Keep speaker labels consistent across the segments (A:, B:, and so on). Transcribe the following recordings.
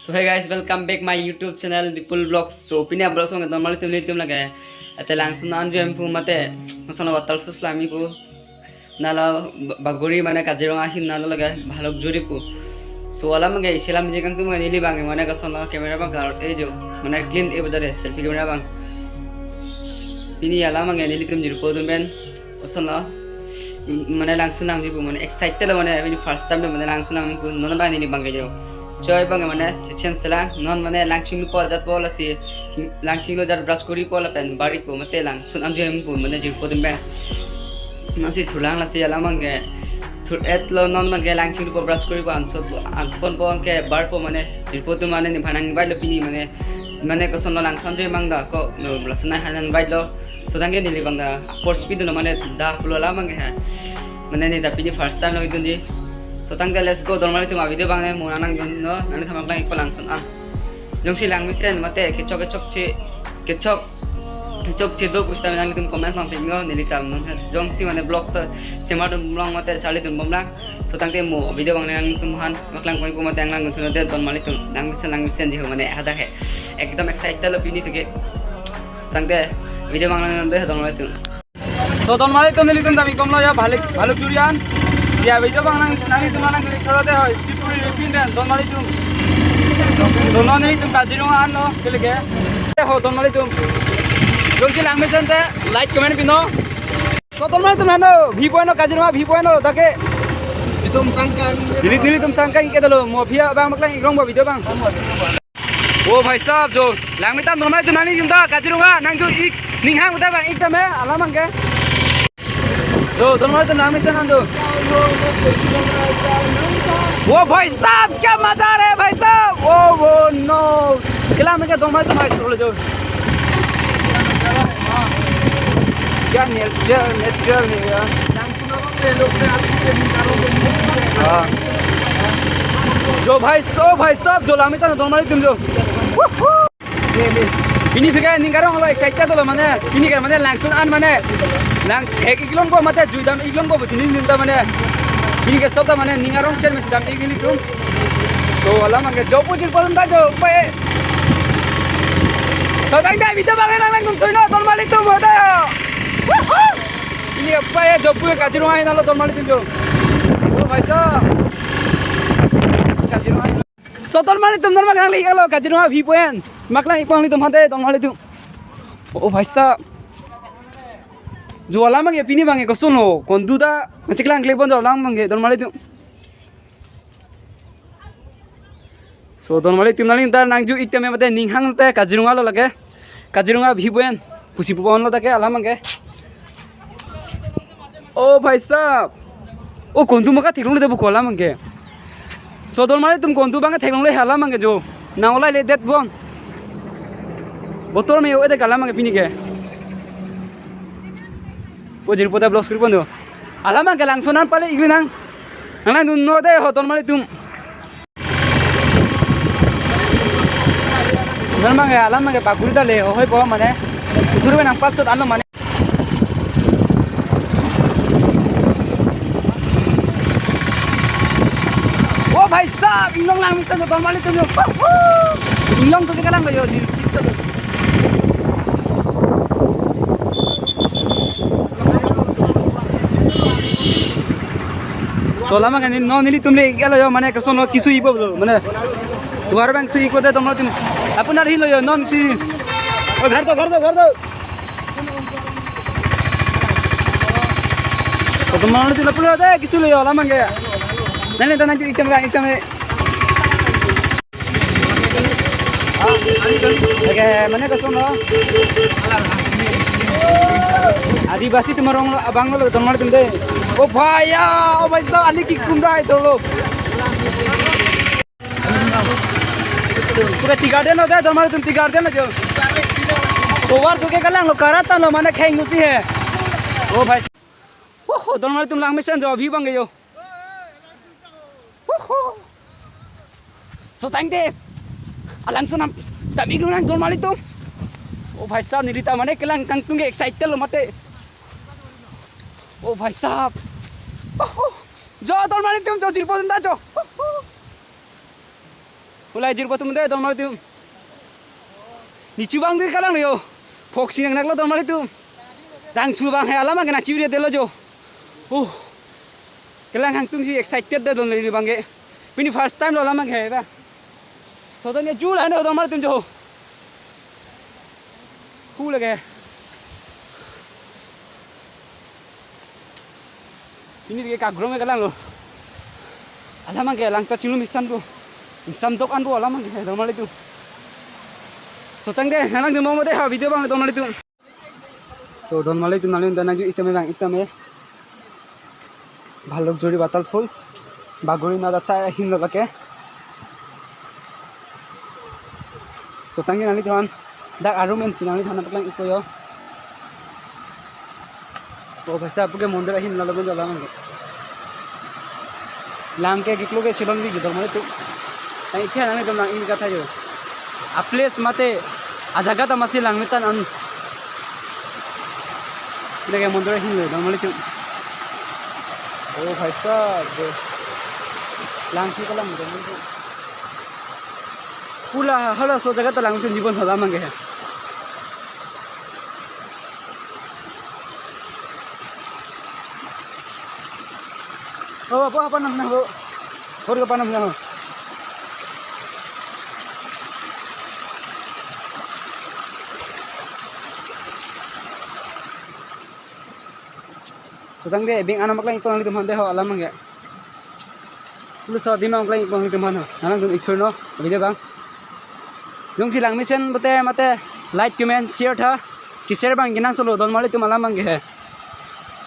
A: So hey guys, welcome back my YouTube channel Vipul Vlogs. So pini abro song normal tum lagay. Ate langsung nanjo empu mate masono batal fuslami pu nala baguri mana kajirong ahim nala lagay bhalok juri pu. So wala magay sila mijikan tum nili bang mana kasono camera bang karot ejo mana clean e badare selfie camera bang. Pini ala magay nili tum jiru po tum ben masono mana langsung nang jibu mana excited lah mana ini first time mana langsung nang pu nona bang nili bang kajo. Joy bang mana cincin selang non mana langsung lupa dat pola si langsung lo jar brush kuri pola pen bari ko mate langsung anjo em pun mana jiru potem ben nasi thulang la si alamang ke thur et lo non mana langsung lupa brush kuri ko anpon po ke bar po mana jiru potem mana ni bhanang bai lo pini mana ko son lo langsung anjo mang da ko lasna hanan bai lo so dange ni bang da for speed no mana da pulo la mang ke mana ni da pini first time lo idun ji. So tanggal let's go dormali tu video bang ne muna nang no nang thamak lang ikko langsung jong si lang misen mate kecok che do kusta nang tum comment mang pingo nilitam jong si mane blog ta sema dum long mate chali tum bomlang so tangte mo video bang nang tum han maklang koi ko mate lang tum de dormali tu lang misen ji mane ada he ekdom excited lo pini tuge tangte video bang nang de dormali tu so dormali tu nilitum dami komlo ya bhaluk jurian siya video bang nang itu mana kali kalau deh skip puri repeat dan don mali tum so non ini tum kajirunga ano kali ke ho don mali tum jong silang mesen te like comment pino so don mali tum ano vi point kajirunga vi point take tum sangkang dili tum sangkang ke dalo mo phia bang maklang ikrong ba video bang ओ भाई साहब जो लांगमिता normal तो नानी जुंदा कजरुंगा नंग जो एक निंहांग उता बा एक तमे आलामंग के जो नॉर्मल तो नामी से नंग जो वो भाई साहब क्या मजा आ रहा है भाई साहब वो नो किला में क्या नॉर्मल तो माइक छोड़ जो क्या नेचर है यार जो भाई साहब जो लामिता नॉर्मल तुम जो ini juga ningkarong lo excited lo mana ini kan mana langsung mana lang iklong ko mate juidam iklong ko sini ninta mana ini ke stop mana ningarong chen mes dam igili tu so ala mangke jopo jil podon ta jo pe so tang dai video bang lang tum soino ton mali tu mo da ini apa ya jopo ke kajirunga ina lo ton mali tu jo oh bhai sahab kajirunga so ton mali tum normal kang li lo kajirunga vi poen maklang ikpang li tum hate ton mali tu oh bhai sahab जो अलाम मंगे पिनी मंगे कसो no कोंदुदा चिकलांग क्लेबन जो अलाम मंगे दोन माले तु सो दोन माले तिमनाली ता नांगजु इते में मते निंहांग ते काजिरुंगा लो लगे काजिरुंगा भिबोन पुसी पुबन लो तके अलाम मंगे ओ भाई साहब ओ कोंदु मका थेगलुंग देबो कोला मंगे सो दोन माले तुम कोंदु बांगे थेगलुंग ले हाला मंगे जो नांगला ले देत बोन बोतल में ओ दे कला मंगे पिनी के Pojir pota blog skrip pondo. Alamang ke langsonan pale iglinang. Nang dun no de hoton mali tum. Namang ke alamang ke pakuri dale hoy po mane. Durbe nang pat sot alo mane. Oh bhai sahab inglong lang misan hoton mali tum yo. Inglong to ke kalang yo di chips to. सोला में no नीली तुमले गेलो यो माने कसो no किसु इबो माने दुआर बैंक सु इको दे तुमलो तुम अपना हिलो यो नन सी ओ घर दो तो तुम मानो तुम लपुलो दे किसु ले यो ला मंगे नने तना जो इतम ओके माने कसो नो आदिवासी तुम रंग बांगलो तुम तुम दे ओ भाई साहब अली की कुंदा है तो लो पूरा तिगाड़े ना दे तुम्हारे तुम तिगाड़े ना जो ओवर तो के कलांग लो कराता लो माने खाई गुसी है ओ भाई ओ तुम्हारे तुम लांग मिशन जो अभी बंगे यो सो थैंक दे अलांग सुना तभी लो नंग तुम्हारे तुम ओ भाई साहब निरिता माने कलांग तंग तुंगे एक्साइटेड लो मते ओ भाई साहब जो तोर मारी तुम जो चिरपोदन दा जो
B: ulai jir batu mende dormal itu nicu bang tu kalang yo foxing yang naklo dormal itu dang chu bang he alama kena ciu dia delo jo kelang hang tung si excited dah dormal ini bang ke ini first time lo alama ke ba so dan ya ju lah no dormal itu jo lagi ini dia kagrong ke kalang lo alama ke lang ta cilum isan tu Isam tok an bola mang normal itu. So tang deh, nalang mau deh video bang normal itu. So normal itu nalin dan naju itame bang itame. Bhalok jori batal falls. Bagori nada cha hin lagake. So tang nali thon dak argument sinali thana paklang iko yo. Oh bhasa puke mondir hin lalagon jala mang. Lang ke giklo ke silong bi normal itu. Nah, ikhya nang itu nang ini kata jo. Aples mate ajaga ta masih lang mitan an. Ini mundur hin normal itu. Oh भाई साहब lang si kalam normal itu. Pula hala so jaga ta lang sin जीवन होला मांगे है. Oh apa namanya bu? Baru apa namanya? Sedang deh, bing anak maklang ikut teman deh, alam enggak. Lu saat ini maklang ikut teman, anak tuh ikut no, video bang. Jung silang mission bete mate like comment share था, कि share bang गिना solo don माले तुम alam enggak है.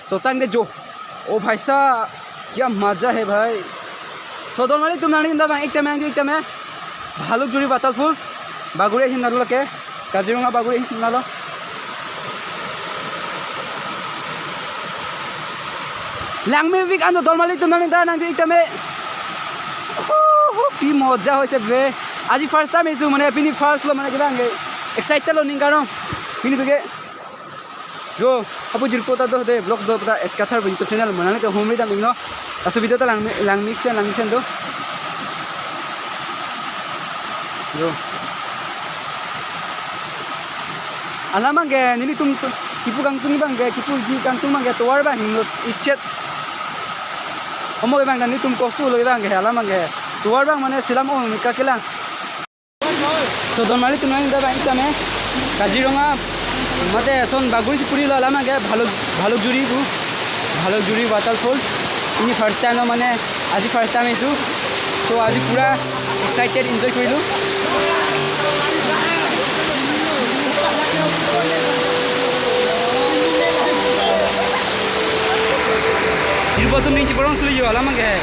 B: Sotang deh jo, oh भाई साहब, क्या मजा है भाई. So don माले तुम नानी इंदा bang, एक तमें, भालुक जुड़ी बातल फूल्स, बागुरे हिंदा लो के, काजीरंगा बागुरे हिंदा लो. Lang me week ando normal itu nang dah nang itu me ki moja hoise be aji first time isu mane pini first lo mane kira nge excited lo ningkaro pini tuge jo apu jirpo ta do de vlog do ta eskathar YouTube channel manane to home da mingno asu video ta lang mixen do jo alamang ge nini tum kipu kang tung bang ge kipu ji kang tung bang ge towar bang hingno ichet Omo bang nani tum kostu lo bang ge alamang ge tuar bang mane silam o mika kelang so don mali tunai da bang itame Kaziranga mate son baguri puri lo alamang ge bhalok juri water falls ini first time mane aji first time isu so aji pura excited enjoy korilu Jirbo tuh nih ciporong sulu jual lama gak?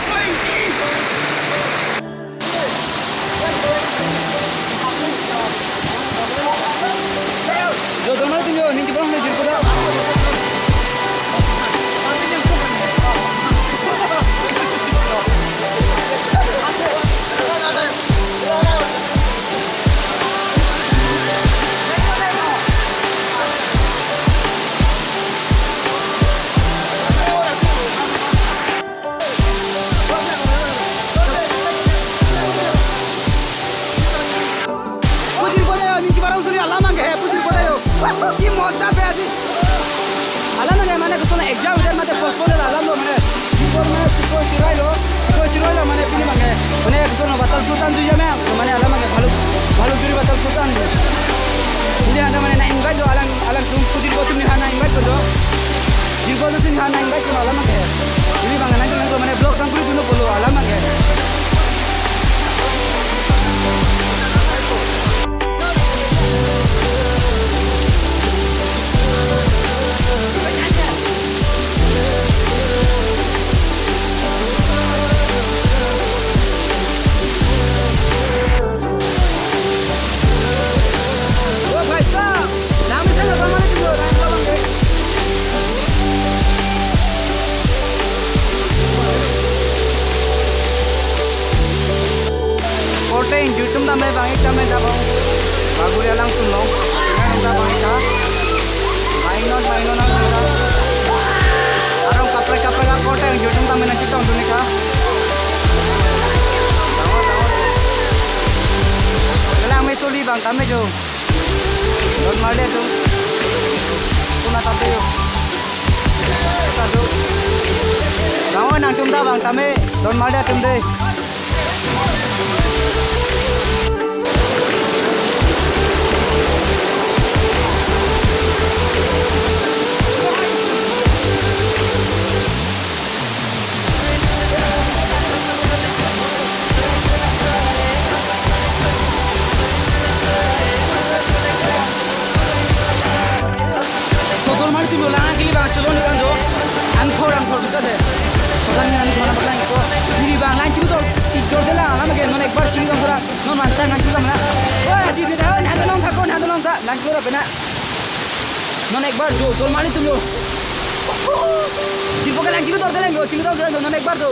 B: Jo dormal tuh jo nih ciporong nih jirbo dah. Ki moja be aji alam na mane ko na exam udah mate postpone la alam lo mane sipor siroi lo mane pini mane ko na batal sultan juja me mane alam mane bhalu juri batal sultan ini ada mane na invite do alam tum kudir ko tumni hana invite ko do jirbo do tin hana invite ko alam mane ini bang na ko mane blog tangkuri duno bolo alam mane YouTube ta me bang ekta me dabang baguri langsung long dengan ta bang ekta mainon nang arong kapre ka kota yang YouTube ta me na kita untuk nikah tame soli bang tame jo don male tu kuna tame yo satu kawan nang tum da bang tame don male tum de Marti mo lang kili bang chalon kan jo angkhor duta de sodan ni ani thona baklang ko diri bang lan chibu to ikor de la ala mage non ekbar chibu to thora non mansa nan chibu na o ati de na hadalong thakon hadalong sa lan chibu bena non ekbar jo tol mali tum yo chibu ka lan chibu to de lang go chibu to non ekbar to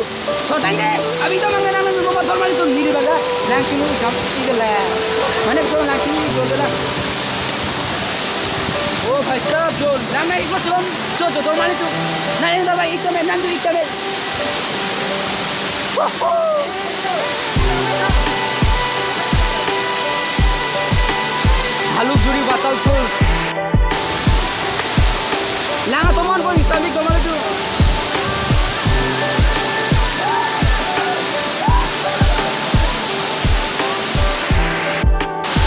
B: sodan de abhi to mangena na mo tol mali tum diri baga lan chibu jam ti de la mane ko lan chibu jo de la ओ भाई साहब जो नाम एक बार चलो जो तो माने तो नहीं ना भाई इतना में नंदू इतना में हालू जुड़ी बातल फुल्स लांगा तो मन को इस्लामिक तो माने तो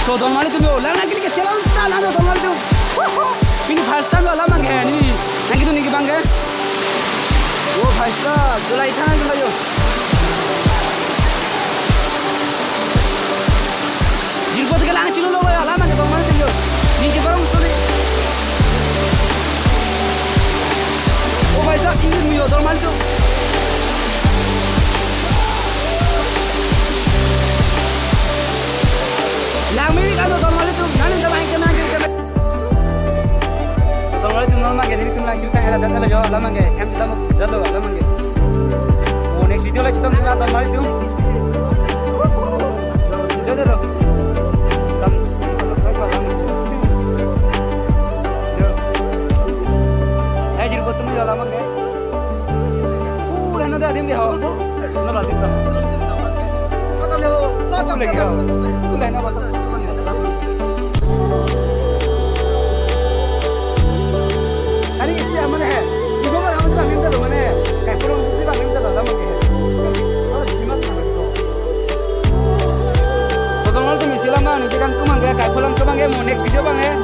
B: so तो माने तो लांगा के लिए चलो ना लांगा तो माने तो ini first time wala mang hai ni nangi tu ni bang hai wo bhai sahab julai thana julai yo jirpot ke lang chilo lo wala mang to mang yo ni je barong sole wo bhai sahab ini mi yo dor mal to lang mi ka dor mal to nani da bang ke mang ke Tolong itu normal jadi itu lagi kita ada data lagi lama nggak? Em kita mau jatuh lama nggak? Oh next video lagi kita mau normal itu. Jatuh loh. Sam apa lama? Yo. Jadi buat tuh lama nggak? Enak dah tim dia. Nol tim dah. Kata lo, kata lagi. Tuh enak banget. Hari ini mana है? Ibu mana kamu tuh minta mana? Kayak kurang sih bang minta dalam lagi. Oh gimana tuh? Soalnya tuh misalnya mana? Nanti kan tuh mangga kayak pulang tuh mangga mau next video bang ya.